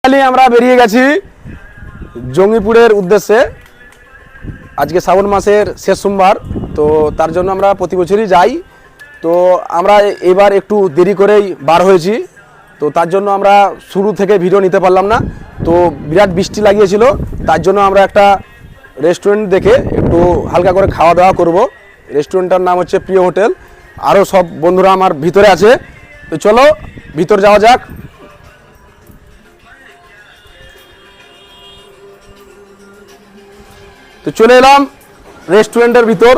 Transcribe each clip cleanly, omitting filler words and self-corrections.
আমরা বেরিয়ে গেছি জঙ্গিপুরের উদ্দেশ্যে। আজকে শ্রাবণ মাসের শেষ সোমবার, তো তার জন্য আমরা প্রতি বছরই যাই। তো আমরা এবার একটু দেরি করেই বার হয়েছি, তো তার জন্য আমরা শুরু থেকে ভিডিও নিতে পারলাম না। তো বিরাট বৃষ্টি লাগিয়েছিল, তার জন্য আমরা একটা রেস্টুরেন্ট দেখে একটু হালকা করে খাওয়া দাওয়া করব। রেস্টুরেন্টটার নাম হচ্ছে প্রিয় হোটেল। আরও সব বন্ধুরা আমার ভিতরে আছে, তো চলো ভিতর যাওয়া যাক। তো চলে এলাম রেস্টুরেন্টের ভিতর,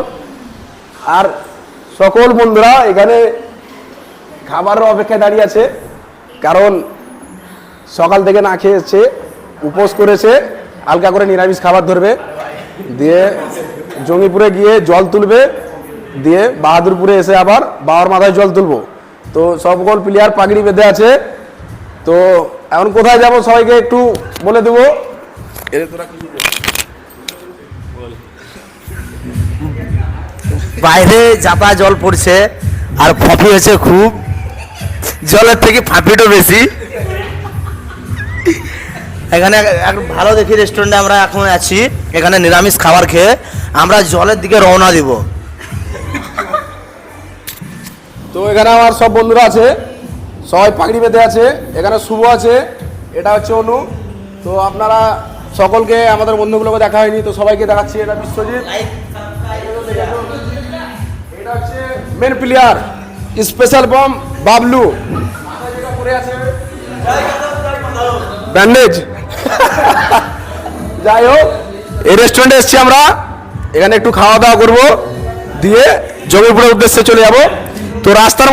আর সকল বন্ধুরা এখানে খাবারের অপেক্ষায় দাঁড়িয়ে আছে, কারণ সকাল থেকে না খেয়েছে, উপোস করেছে, হালকা করে নিরামিষ খাবার ধরবে, দিয়ে জঙ্গিপুরে গিয়ে জল তুলবে, দিয়ে বাহাদুরপুরে এসে আবার বাবার মাথায় জল তুলবো। তো সকল প্লেয়ার পাগড়ি বেঁধে আছে। তো এখন কোথায় যাব সবাইকে একটু বলে দেবো। বাইরে চাপা জল পড়ছে আর ফাঁপি হয়েছে খুব, জলের থেকে ফাঁপিটা বেশি। এখানে এক ভালো দেখি রেস্টুরেন্টে আমরা এখন আছি, এখানে নিরামিষ খাবার খেয়ে আমরা জলের দিকে রওনা দিব। তো এখানে আমার সব বন্ধুরা আছে, সবাই পাগড়ি বেঁধে আছে। এখানে শুভ আছে, এটা হচ্ছে অনু। তো আপনারা সকলকে, আমাদের বন্ধুগুলোকে দেখা হয়নি, তো সবাইকে দেখাচ্ছি। এটা বিশ্বজিৎ, এটা হচ্ছে মেন প্লেয়ার স্পেশাল বম বাবলু, ব্যান্ডেজ। যাই হোক, এই রেস্টুরেন্টে এসেছি আমরা, এখানে একটু খাওয়া দাওয়া করবো, দিয়ে জঙ্গিপুরের উদ্দেশ্যে চলে যাব। তো রাস্তার